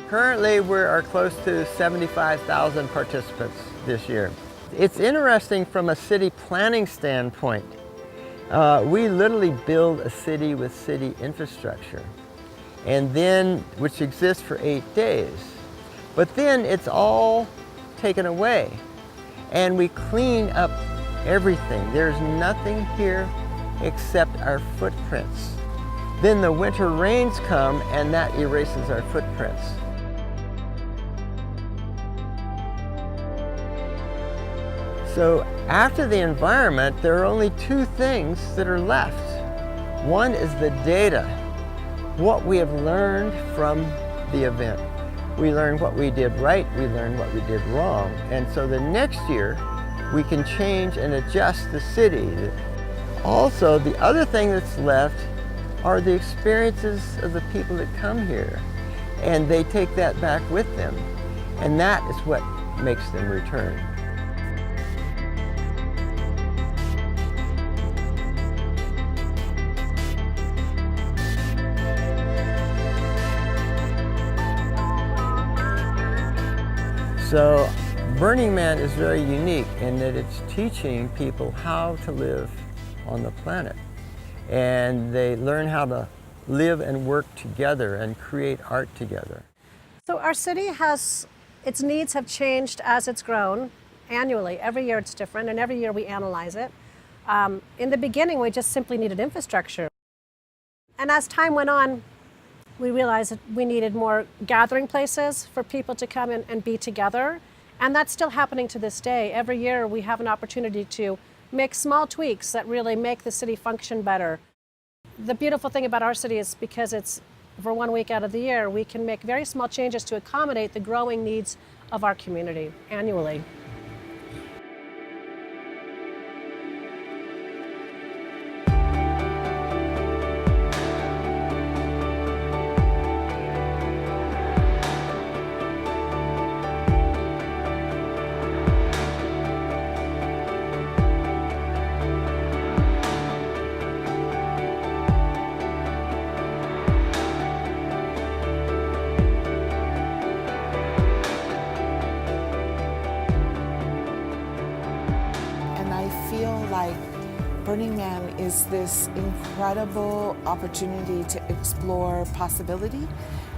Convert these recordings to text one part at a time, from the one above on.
Currently, we are close to 75,000 participants this year. It's interesting from a city planning standpoint. We literally build a city with city infrastructure, and then, which exists for 8 days. But then it's all taken away, and we clean up everything. There's nothing here except our footprints. Then the winter rains come, and that erases our footprints. So after the environment, there are only 2 things that are left. One is the data, what we have learned from the event. We learned what we did right, we learned what we did wrong. And so the next year, we can change and adjust the city. Also, the other thing that's left are the experiences of the people that come here. And they take that back with them. And that is what makes them return. So Burning Man is very unique in that it's teaching people how to live on the planet. And they learn how to live and work together and create art together. So our city has, its needs have changed as it's grown annually. Every year it's different, and every year we analyze it. In the beginning, we just simply needed infrastructure. And as time went on, we realized that we needed more gathering places for people to come and be together. And that's still happening to this day. Every year we have an opportunity to make small tweaks that really make the city function better. The beautiful thing about our city is because it's for 1 week out of the year, we can make very small changes to accommodate the growing needs of our community annually. Like Burning Man is this incredible opportunity to explore possibility,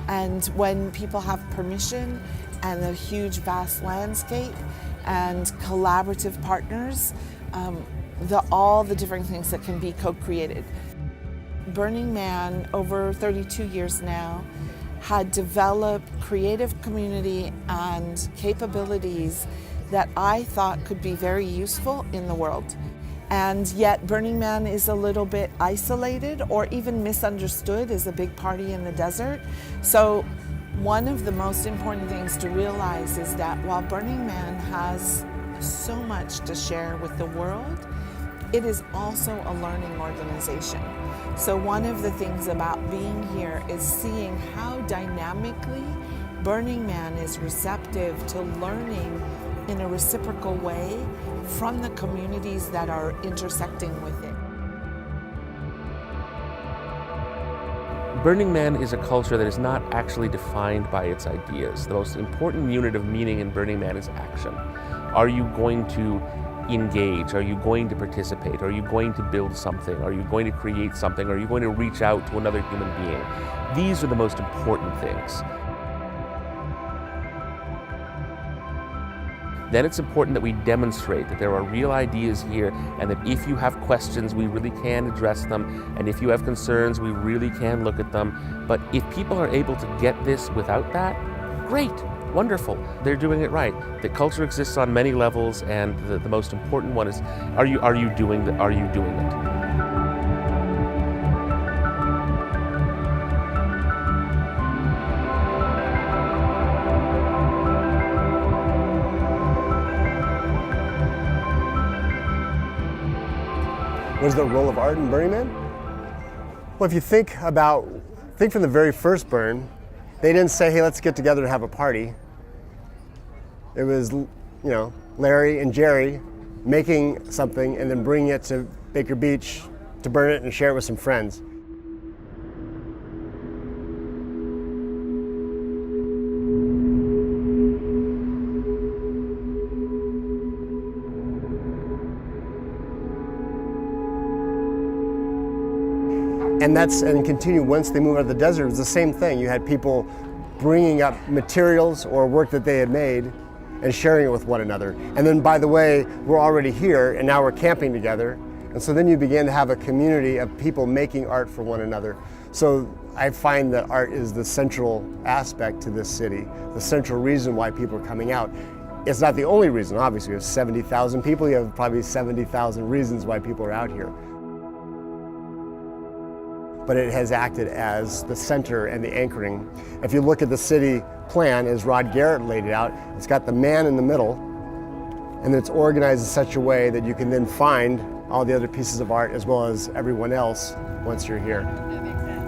and when people have permission and a huge vast landscape and collaborative partners, all the different things that can be co-created. Burning Man, over 32 years now, had developed creative community and capabilities that I thought could be very useful in the world. And yet Burning Man is a little bit isolated or even misunderstood as a big party in the desert. So one of the most important things to realize is that while Burning Man has so much to share with the world, it is also a learning organization. So one of the things about being here is seeing how dynamically Burning Man is receptive to learning in a reciprocal way from the communities that are intersecting with it. Burning Man is a culture that is not actually defined by its ideas. The most important unit of meaning in Burning Man is action. Are you going to engage? Are you going to participate? Are you going to build something? Are you going to create something? Are you going to reach out to another human being? These are the most important things. Then it's important that we demonstrate that there are real ideas here, and that if you have questions, we really can address them, and if you have concerns, we really can look at them. But if people are able to get this without that, great, wonderful, they're doing it right. The culture exists on many levels, and the most important one is, are you doing it? What is the role of art in Burning Man? Well, if you think from the very first burn, they didn't say, hey, let's get together to have a party. It was, Larry and Jerry making something and then bringing it to Baker Beach to burn it and share it with some friends. And continue once they moved out of the desert. It was the same thing. You had people bringing up materials or work that they had made and sharing it with one another. And then, by the way, we're already here and now we're camping together. And so then you begin to have a community of people making art for one another. So I find that art is the central aspect to this city, the central reason why people are coming out. It's not the only reason, obviously. There's 70,000 people. You have probably 70,000 reasons why people are out here. But it has acted as the center and the anchoring. If you look at the city plan, as Rod Garrett laid it out, it's got the man in the middle, and it's organized in such a way that you can then find all the other pieces of art as well as everyone else once you're here. That makes sense.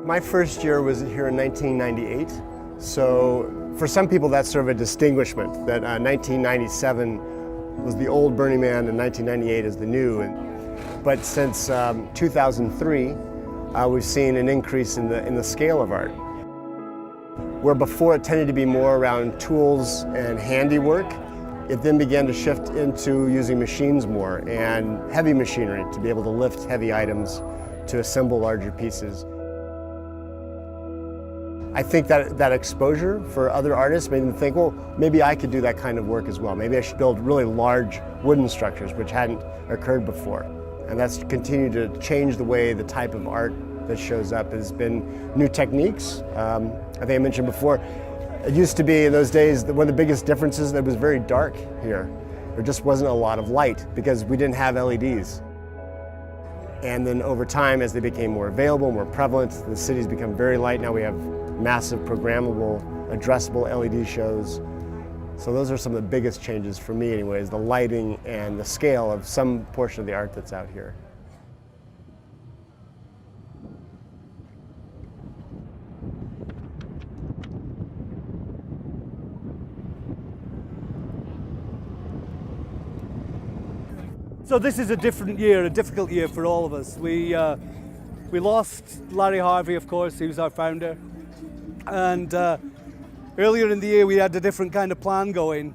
My first year was here in 1998, so for some people that's sort of a distinguishment, that 1997 was the old Burning Man and 1998 is the new. But since 2003, we've seen an increase in the scale of art. Where before it tended to be more around tools and handiwork, it then began to shift into using machines more and heavy machinery to be able to lift heavy items to assemble larger pieces. I think that exposure for other artists made them think, well, maybe I could do that kind of work as well. Maybe I should build really large wooden structures, which hadn't occurred before. And that's continued to change the way the type of art that shows up. Has been new techniques. I think I mentioned before, it used to be in those days, one of the biggest differences, that it was very dark here. There just wasn't a lot of light because we didn't have LEDs. And then over time, as they became more available, more prevalent, the city's become very light. Now we have massive programmable, addressable LED shows. So those are some of the biggest changes for me anyways, the lighting and the scale of some portion of the art that's out here. So this is a different year, a difficult year for all of us. We lost Larry Harvey, of course, he was our founder. And earlier in the year we had a different kind of plan going.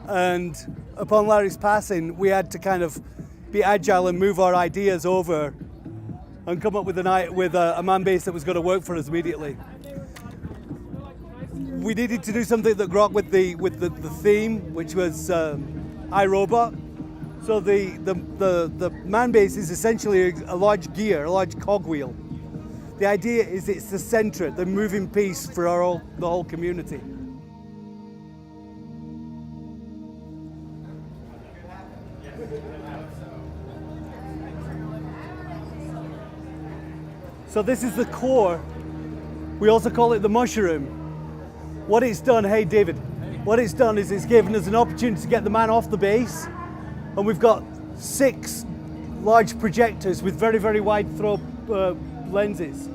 And upon Larry's passing, we had to kind of be agile and move our ideas over and come up with a man base that was going to work for us immediately. We needed to do something that got with the theme, which was iRobot. So the man base is essentially a large gear, a large cogwheel. The idea is it's the center, the moving piece for the whole community. So this is the core. We also call it the mushroom. What it's done, hey David. what it's done is it's given us an opportunity to get the man off the base, and we've got 6 large projectors with very, very wide throw lenses.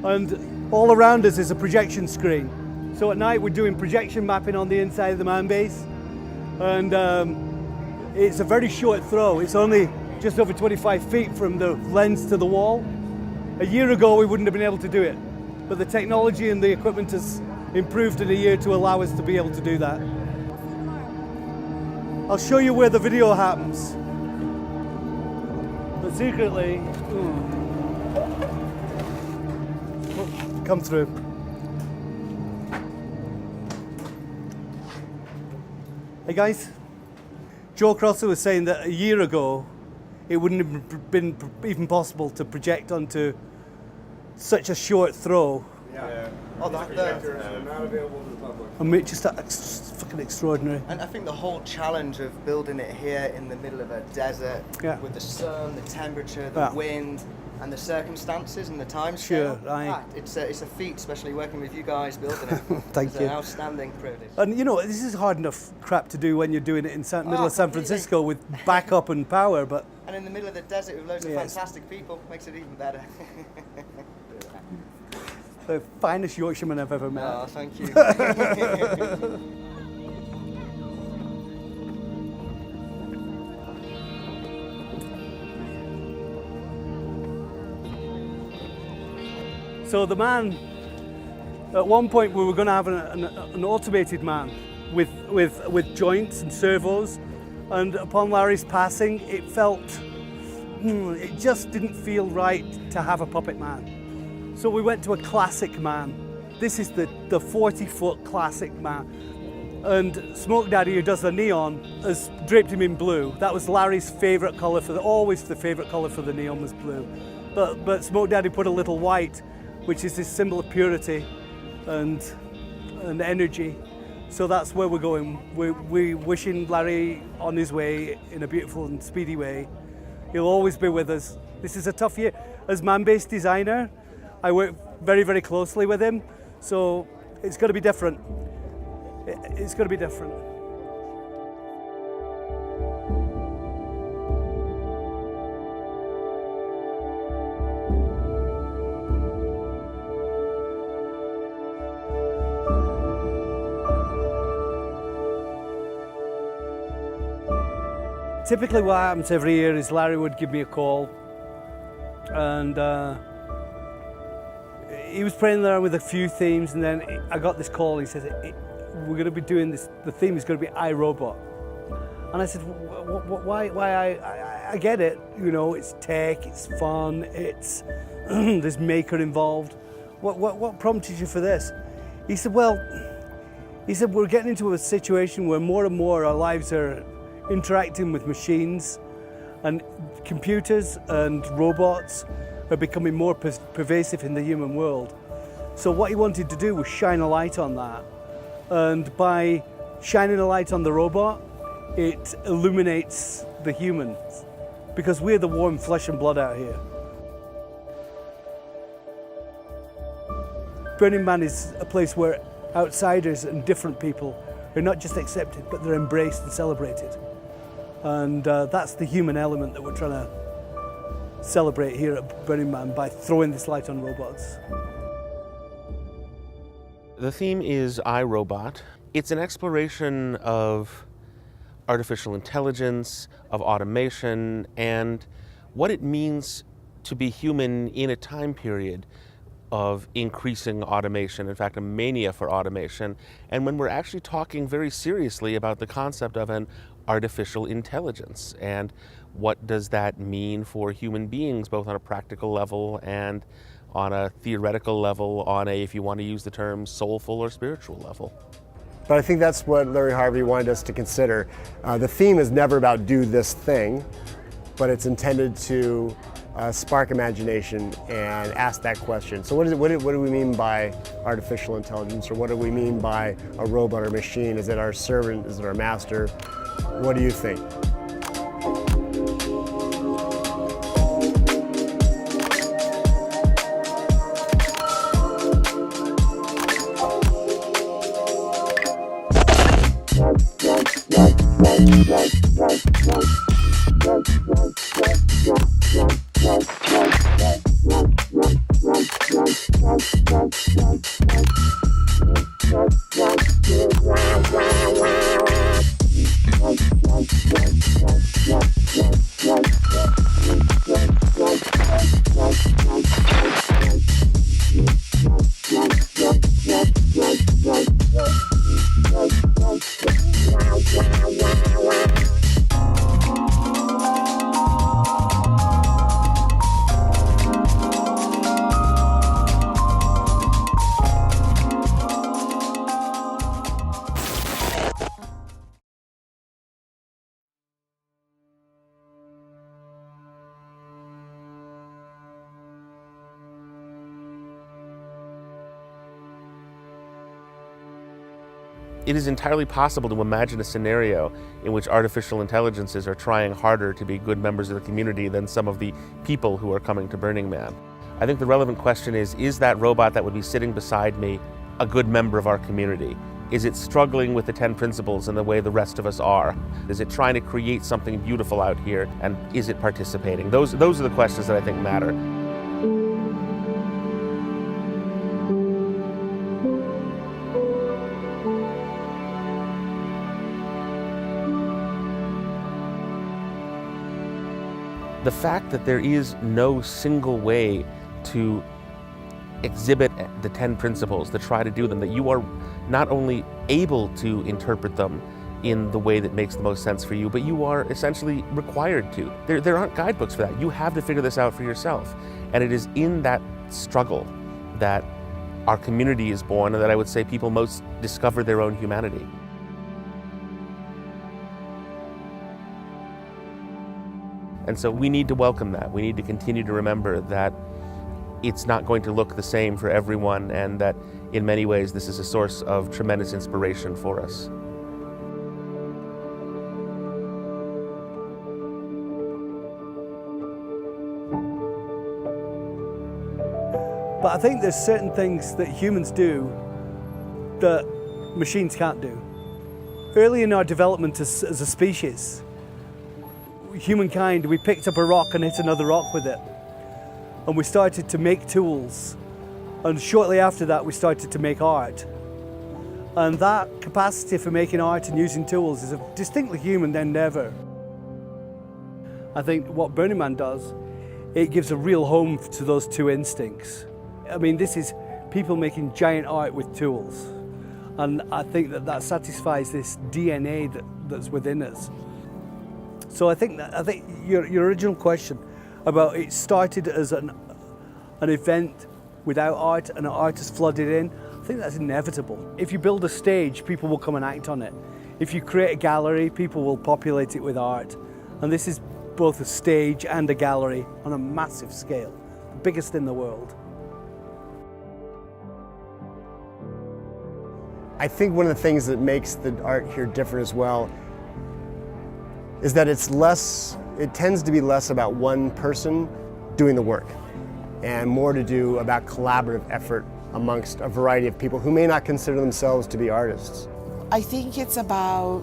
And all around us is a projection screen. So at night we're doing projection mapping on the inside of the man base. And it's a very short throw. It's only just over 25 feet from the lens to the wall. A year ago we wouldn't have been able to do it. But the technology and the equipment has improved in a year to allow us to be able to do that. I'll show you where the video happens. But secretly, come through. Hey guys, Joe Crosser was saying that a year ago it wouldn't have been even possible to project onto such a short throw. Yeah. Oh, that projectors are not available to the public. I mean, just fucking extraordinary. And I think the whole challenge of building it here in the middle of a desert, Yeah. with the sun, the temperature, the wind, and the circumstances and the time Sure, scale, it's a feat, especially working with you guys building it. Thank it's you. an outstanding privilege. And you know, this is hard enough crap to do when you're doing it in middle of San completely. Francisco with backup and power, but And in the middle of the desert with loads of Yes. fantastic people, makes it even better. the finest Yorkshireman I've ever met. Oh, thank you. So the man, at one point we were going to have an automated man with joints and servos, and upon Larry's passing it felt, it just didn't feel right to have a puppet man. So we went to a classic man. This is the 40-foot classic man. And Smoke Daddy, who does the neon, has draped him in blue. That was Larry's favourite colour always the favourite colour for the neon was blue. But Smoke Daddy put a little white, which is this symbol of purity and energy. So that's where we're going. We're wishing Larry on his way in a beautiful and speedy way. He'll always be with us. This is a tough year. As man-based designer, I work very, very closely with him. So it's going to be different. It's going to be different. Typically what happens every year is Larry would give me a call, and he was playing around with a few themes, and then I got this call. He said, we're going to be doing this, the theme is going to be iRobot. And I said, why? I get it, you know, it's tech, it's fun, it's there's maker involved. What prompted you for this? He said, we're getting into a situation where more and more our lives are interacting with machines, and computers and robots are becoming more pervasive in the human world. So what he wanted to do was shine a light on that. And by shining a light on the robot, it illuminates the humans, because we're the warm flesh and blood out here. Burning Man is a place where outsiders and different people are not just accepted, but they're embraced and celebrated. And that's the human element that we're trying to celebrate here at Burning Man by throwing this light on robots. The theme is iRobot. It's an exploration of artificial intelligence, of automation, and what it means to be human in a time period of increasing automation, in fact, a mania for automation, and when we're actually talking very seriously about the concept of an artificial intelligence, and what does that mean for human beings, both on a practical level and on a theoretical level, on a, if you want to use the term, soulful or spiritual level. But I think that's what Larry Harvey wanted us to consider. The theme is never about do this thing, but it's intended to spark imagination and ask that question. So what do we mean by artificial intelligence, or what do we mean by a robot or machine? Is it our servant? Is it our master? What do you think? It is entirely possible to imagine a scenario in which artificial intelligences are trying harder to be good members of the community than some of the people who are coming to Burning Man. I think the relevant question is that robot that would be sitting beside me a good member of our community? Is it struggling with the 10 principles in the way the rest of us are? Is it trying to create something beautiful out here, and is it participating? Those are the questions that I think matter. The fact that there is no single way to exhibit the 10 principles, to try to do them, that you are not only able to interpret them in the way that makes the most sense for you, but you are essentially required to. There aren't guidebooks for that. You have to figure this out for yourself. And it is in that struggle that our community is born, and that I would say people most discover their own humanity. And so we need to welcome that. We need to continue to remember that it's not going to look the same for everyone, and that in many ways this is a source of tremendous inspiration for us. But I think there's certain things that humans do that machines can't do. Early in our development as a species, humankind, we picked up a rock and hit another rock with it. And we started to make tools. And shortly after that, we started to make art. And that capacity for making art and using tools is a distinctly human endeavor. I think what Burning Man does, it gives a real home to those two instincts. I mean, this is people making giant art with tools. And I think that satisfies this DNA that's within us. So I think your original question about it started as an event without art and art has flooded in, I think that's inevitable. If you build a stage, people will come and act on it. If you create a gallery, people will populate it with art. And this is both a stage and a gallery on a massive scale, the biggest in the world. I think one of the things that makes the art here different as well is that it tends to be less about one person doing the work and more to do about collaborative effort amongst a variety of people who may not consider themselves to be artists. I think it's about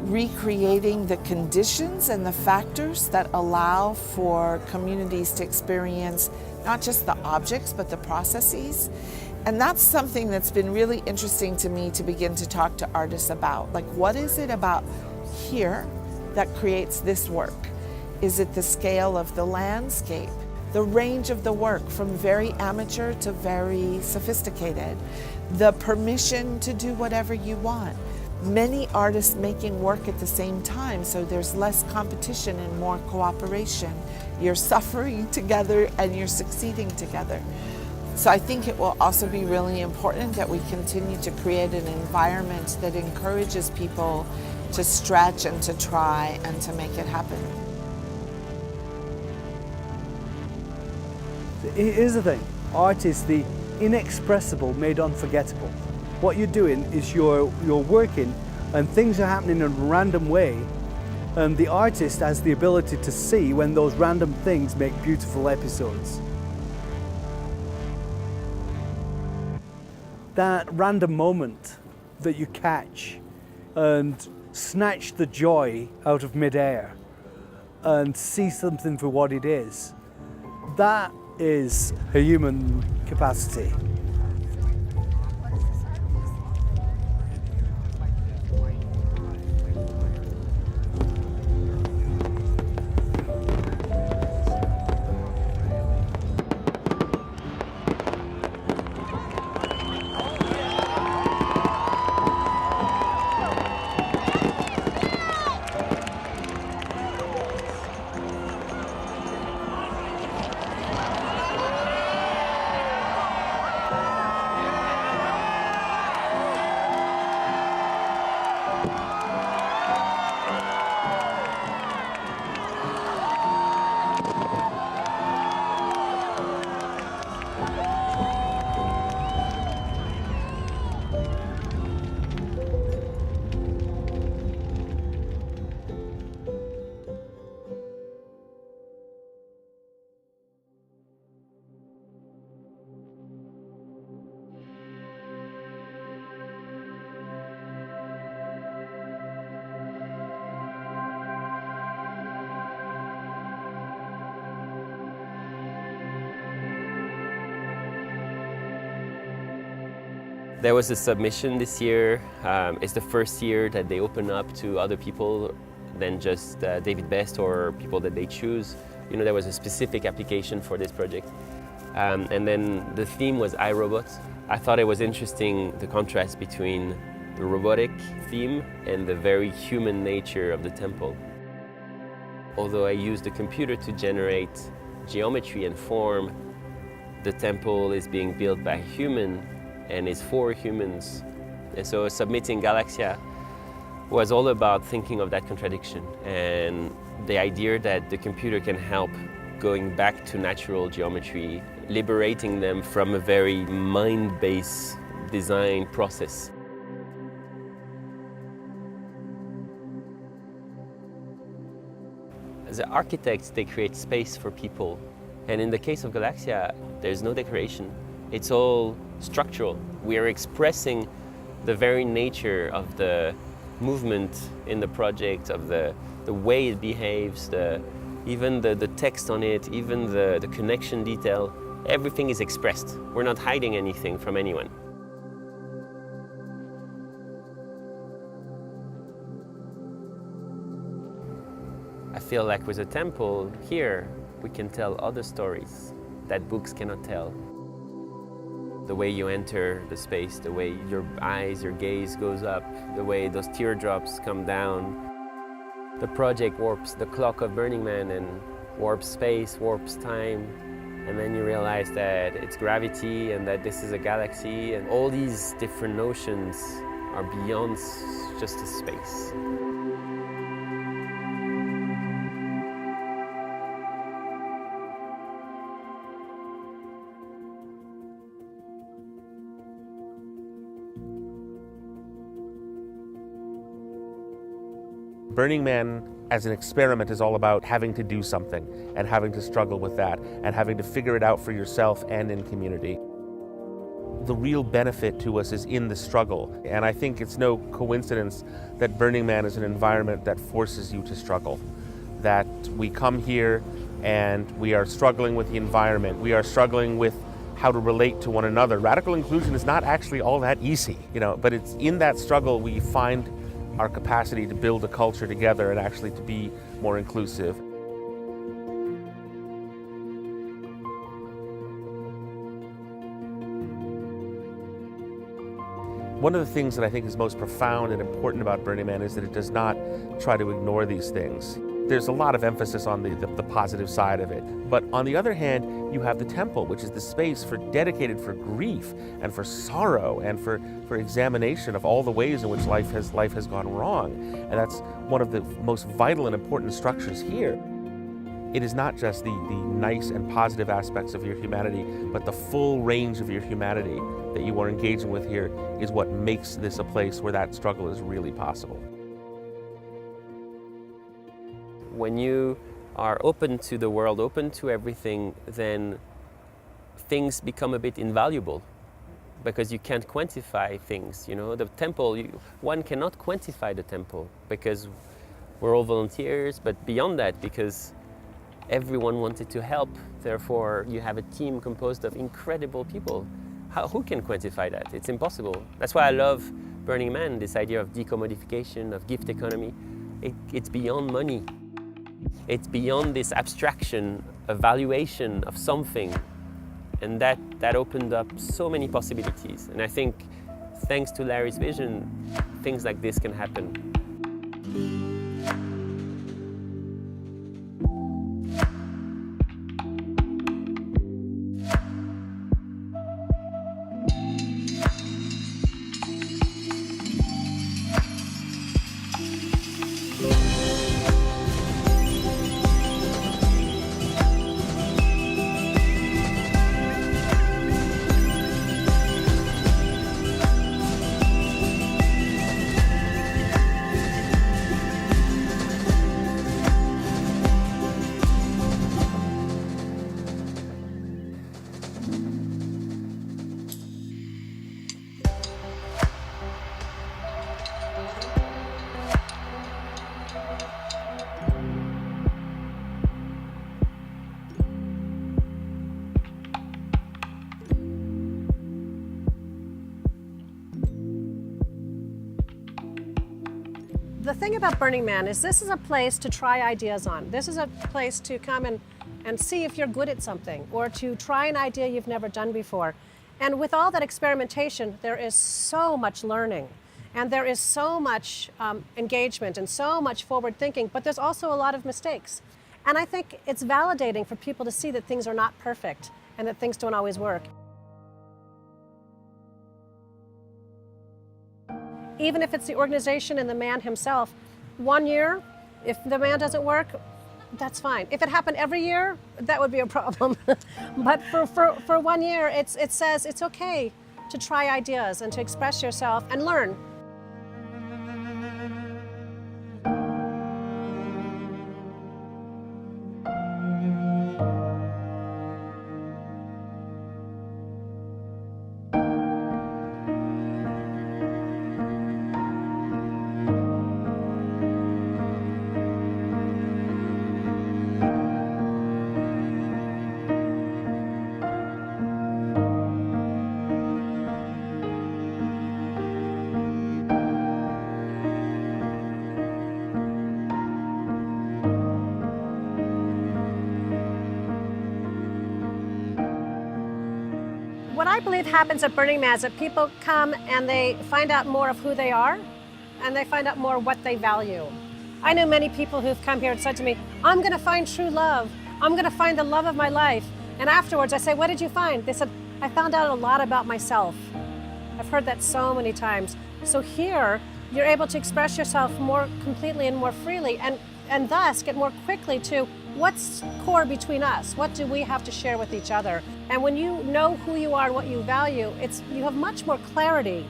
recreating the conditions and the factors that allow for communities to experience not just the objects but the processes. And that's something that's been really interesting to me to begin to talk to artists about. Like, what is it about here that creates this work? Is it the scale of the landscape? The range of the work from very amateur to very sophisticated? The permission to do whatever you want? Many artists making work at the same time, so there's less competition and more cooperation. You're suffering together and you're succeeding together. So I think it will also be really important that we continue to create an environment that encourages people to stretch and to try and to make it happen. Here's the thing, art is the inexpressible made unforgettable. What you're doing is you're working and things are happening in a random way, and the artist has the ability to see when those random things make beautiful episodes. That random moment that you catch and snatch the joy out of midair and see something for what it is. That is a human capacity. There was a submission this year. It's the first year that they open up to other people than just David Best or people that they choose. You know, there was a specific application for this project. And then the theme was iRobot. I thought it was interesting, the contrast between the robotic theme and the very human nature of the temple. Although I used the computer to generate geometry and form, the temple is being built by a human and is for humans. And so submitting Galaxia was all about thinking of that contradiction and the idea that the computer can help going back to natural geometry, liberating them from a very mind-based design process. As architects, they create space for people. And in the case of Galaxia, there's no decoration. It's all structural. We are expressing the very nature of the movement in the project, of the way it behaves, even the text on it, even the connection detail. Everything is expressed. We're not hiding anything from anyone. I feel like with a temple here, we can tell other stories that books cannot tell. The way you enter the space, the way your eyes, your gaze goes up, the way those teardrops come down. The project warps the clock of Burning Man and warps space, warps time. And then you realize that it's gravity and that this is a galaxy, and all these different notions are beyond just a space. Burning Man as an experiment is all about having to do something and having to struggle with that and having to figure it out for yourself and in community. The real benefit to us is in the struggle, and I think it's no coincidence that Burning Man is an environment that forces you to struggle. That we come here and we are struggling with the environment, we are struggling with how to relate to one another. Radical inclusion is not actually all that easy, but it's in that struggle we find our capacity to build a culture together and actually to be more inclusive. One of the things that I think is most profound and important about Burning Man is that it does not try to ignore these things. There's a lot of emphasis on the positive side of it. But on the other hand, you have the temple, which is the space dedicated for grief and for sorrow and for examination of all the ways in which life has gone wrong. And that's one of the most vital and important structures here. It is not just the nice and positive aspects of your humanity, but the full range of your humanity that you are engaging with here is what makes this a place where that struggle is really possible. When you are open to the world, open to everything, then things become a bit invaluable. because you can't quantify things. You know, the temple, one cannot quantify the temple because we're all volunteers, but beyond that, because everyone wanted to help, therefore you have a team composed of incredible people. Who can quantify that? It's impossible. That's why I love Burning Man, this idea of decommodification, of gift economy. It's beyond money. It's beyond this abstraction, evaluation of something. And that opened up so many possibilities. And I think thanks to Larry's vision, things like this can happen. The thing about Burning Man is this is a place to try ideas on. This is a place to come and see if you're good at something, or to try an idea you've never done before. And with all that experimentation, there is so much learning, and there is so much engagement and so much forward thinking, but there's also a lot of mistakes. And I think it's validating for people to see that things are not perfect and that things don't always work. Even if it's the organization and the man himself, 1 year, if the man doesn't work, that's fine. If it happened every year, that would be a problem. But for 1 year, it says it's okay to try ideas and to express yourself and learn. What I believe happens at Burning Man is that people come and they find out more of who they are, and they find out more what they value. I know many people who've come here and said to me, I'm going to find true love. I'm going to find the love of my life. And afterwards I say, what did you find? They said, I found out a lot about myself. I've heard that so many times. So here, you're able to express yourself more completely and more freely, and thus get more quickly to what's core between us? What do we have to share with each other? And when you know who you are and what you value, you have much more clarity.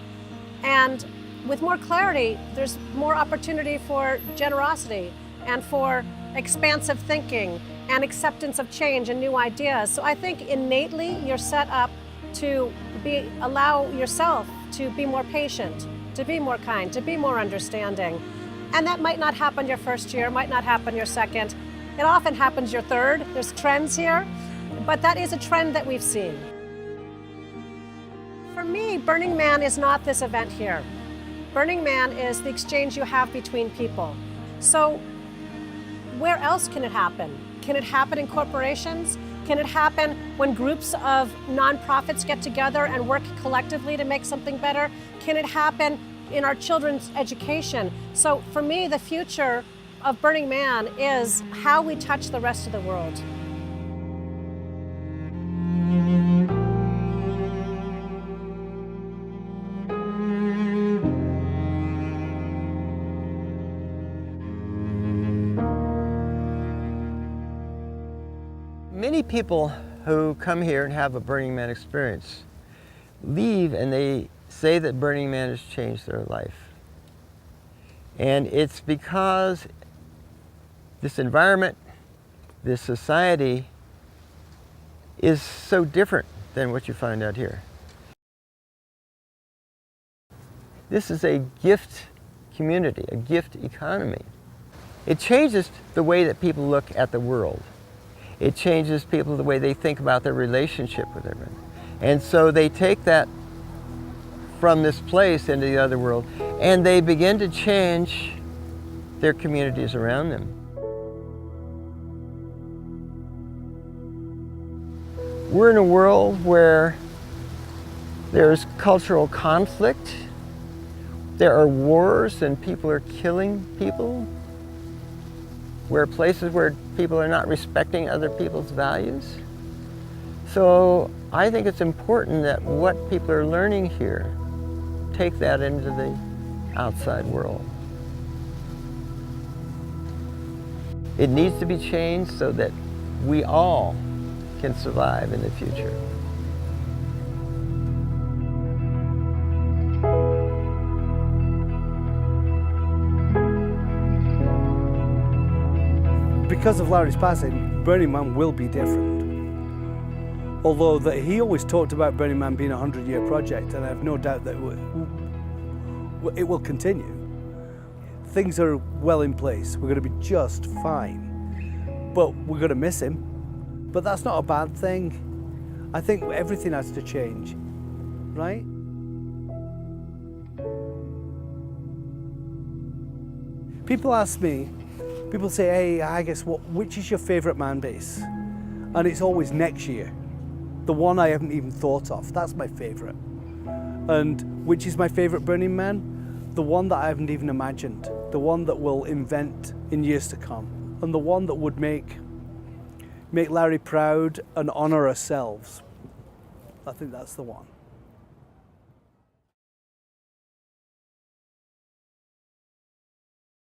And with more clarity, there's more opportunity for generosity and for expansive thinking and acceptance of change and new ideas. So I think innately you're set up to allow yourself to be more patient, to be more kind, to be more understanding. And that might not happen your first year, might not happen your second. It often happens your third. There's trends here, but that is a trend that we've seen. For me, Burning Man is not this event here. Burning Man is the exchange you have between people. So where else can it happen? Can it happen in corporations? Can it happen when groups of nonprofits get together and work collectively to make something better? Can it happen in our children's education? So for me, the future of Burning Man is how we touch the rest of the world. Many people who come here and have a Burning Man experience leave and they say that Burning Man has changed their life. And it's because this environment, this society is so different than what you find out here. This is a gift community, a gift economy. It changes the way that people look at the world. It changes people the way they think about their relationship with everyone. And so they take that from this place into the other world, and they begin to change their communities around them. We're in a world where there's cultural conflict, there are wars and people are killing people, where places where people are not respecting other people's values. So I think it's important that what people are learning here, take that into the outside world. It needs to be changed so that we all can survive in the future. Because of Larry's passing, Burning Man will be different. Although he always talked about Burning Man being a 100-year project, and I have no doubt that it will continue. Things are well in place. We're going to be just fine. But we're going to miss him. But that's not a bad thing. I think everything has to change, right? People ask me, people say, hey, I guess, which is your favourite man base? And it's always next year. The one I haven't even thought of, that's my favourite. And which is my favourite Burning Man? The one that I haven't even imagined. The one that we'll invent in years to come. And the one that would make Larry proud and honour ourselves. I think that's the one.